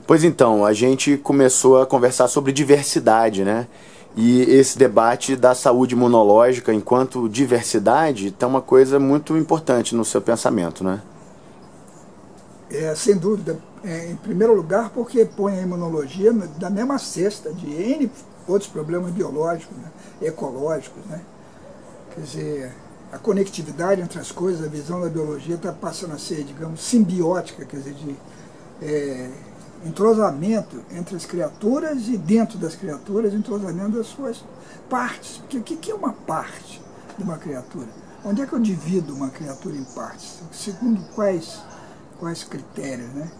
Pois então, a gente começou a conversar sobre diversidade, né? E esse debate da saúde imunológica enquanto diversidade está uma coisa muito importante no seu pensamento, né? Sem dúvida. Em primeiro lugar, porque põe a imunologia da mesma cesta de N outros problemas biológicos, né? Ecológicos, né? Quer dizer, a conectividade entre as coisas, a visão da biologia está passando a ser, digamos, simbiótica, quer dizer, de entrosamento entre as criaturas e dentro das criaturas, entrosamento das suas partes. Porque o que é uma parte de uma criatura? Onde é que eu divido uma criatura em partes? Segundo quais critérios, né?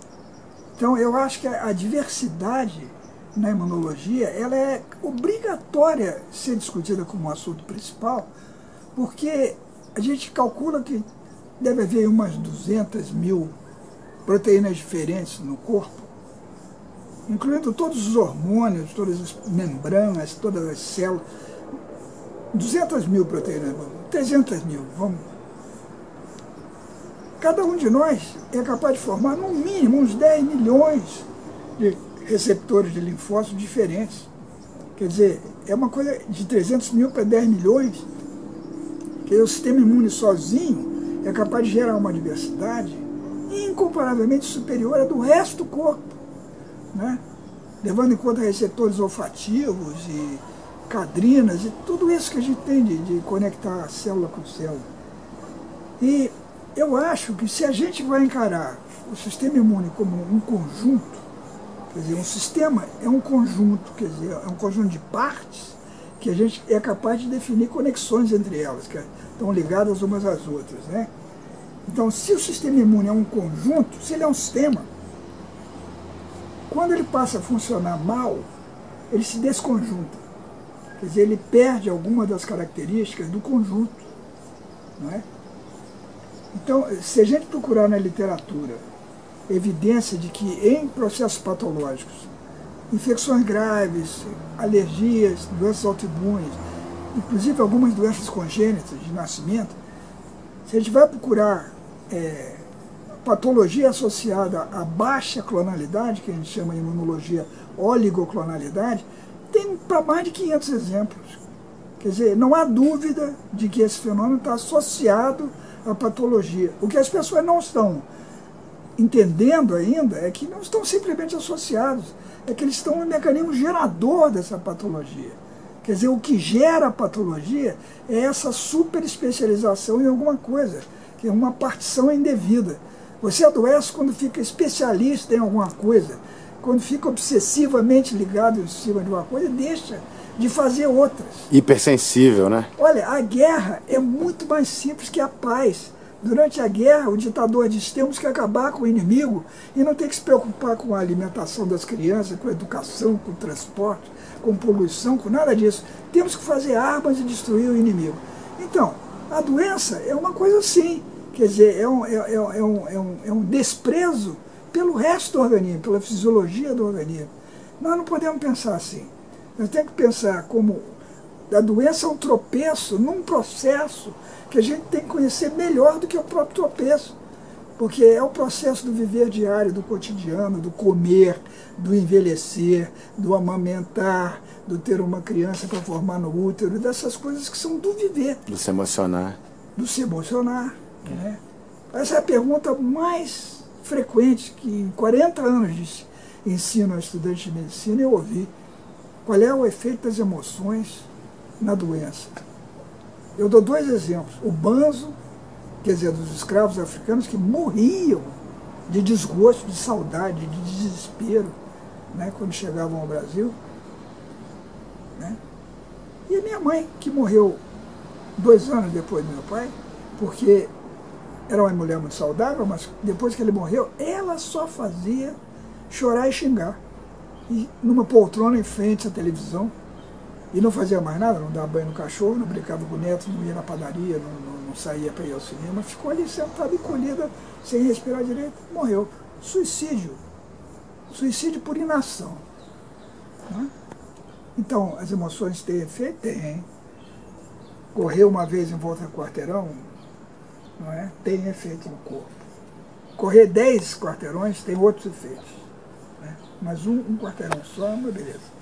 Então, eu acho que a diversidade na imunologia, ela é obrigatória ser discutida como um assunto principal, porque a gente calcula que deve haver umas 200 mil proteínas diferentes no corpo, incluindo todos os hormônios, todas as membranas, todas as células. 200 mil proteínas, 300 mil, vamos. Cada um de nós é capaz de formar, no mínimo, uns 10 milhões de receptores de linfócitos diferentes. Quer dizer, é uma coisa de 300 mil para 10 milhões. Quer dizer, o sistema imune sozinho é capaz de gerar uma diversidade incomparavelmente superior à do resto do corpo, né? Levando em conta receptores olfativos e cadrinas e tudo isso que a gente tem de conectar a célula com célula. E eu acho que se a gente vai encarar o sistema imune como um conjunto, quer dizer, um sistema é um conjunto, quer dizer, é um conjunto de partes que a gente é capaz de definir conexões entre elas, que estão ligadas umas às outras, né? Então, se o sistema imune é um conjunto, se ele é um sistema, quando ele passa a funcionar mal, ele se desconjunta. Quer dizer, ele perde alguma das características do conjunto, não é? Então, se a gente procurar na literatura evidência de que em processos patológicos, infecções graves, alergias, doenças autoimunes, inclusive algumas doenças congênitas de nascimento, se a gente vai procurar patologia associada à baixa clonalidade, que a gente chama de imunologia oligoclonalidade, tem para mais de 500 exemplos. Quer dizer, não há dúvida de que esse fenômeno está associado à patologia. O que as pessoas não estão entendendo ainda é que não estão simplesmente associados, é que eles estão no mecanismo gerador dessa patologia. Quer dizer, o que gera a patologia é essa superespecialização em alguma coisa, que é uma partição indevida. Você adoece quando fica especialista em alguma coisa, quando fica obsessivamente ligado em cima de uma coisa e deixa de fazer outras. Hipersensível, né? Olha, a guerra é muito mais simples que a paz. Durante a guerra, o ditador diz: temos que acabar com o inimigo e não tem que se preocupar com a alimentação das crianças, com a educação, com o transporte, com poluição, com nada disso. Temos que fazer armas e destruir o inimigo. Então, a doença é uma coisa assim, quer dizer, é um desprezo pelo resto do organismo, pela fisiologia do organismo. Nós não podemos pensar assim. Nós temos que pensar como a doença é um tropeço num processo que a gente tem que conhecer melhor do que o próprio tropeço, porque é o processo do viver diário, do cotidiano, do comer, do envelhecer, do amamentar, do ter uma criança para formar no útero, dessas coisas que são do viver. Do se emocionar. Do se emocionar. Né? Essa é a pergunta mais frequente que em 40 anos de ensino a estudantes de medicina eu ouvi. Qual é o efeito das emoções na doença? Eu dou dois exemplos. O banzo, quer dizer, dos escravos africanos que morriam de desgosto, de saudade, de desespero, né, quando chegavam ao Brasil. Né? E a minha mãe, que morreu 2 anos depois do meu pai, porque era uma mulher muito saudável, mas depois que ele morreu, ela só fazia chorar e xingar. E numa poltrona em frente à televisão, e não fazia mais nada, não dava banho no cachorro, não brincava com o neto, não ia na padaria, não saía para ir ao cinema, ficou ali sentada, encolhida, sem respirar direito, morreu. Suicídio. Suicídio por inação. Né? Então, as emoções têm efeito? Tem. Correr uma vez em volta do quarteirão, não é? Tem efeito no corpo. Correr 10 quarteirões tem outros efeitos. Né? mas um quarteirão só é uma beleza.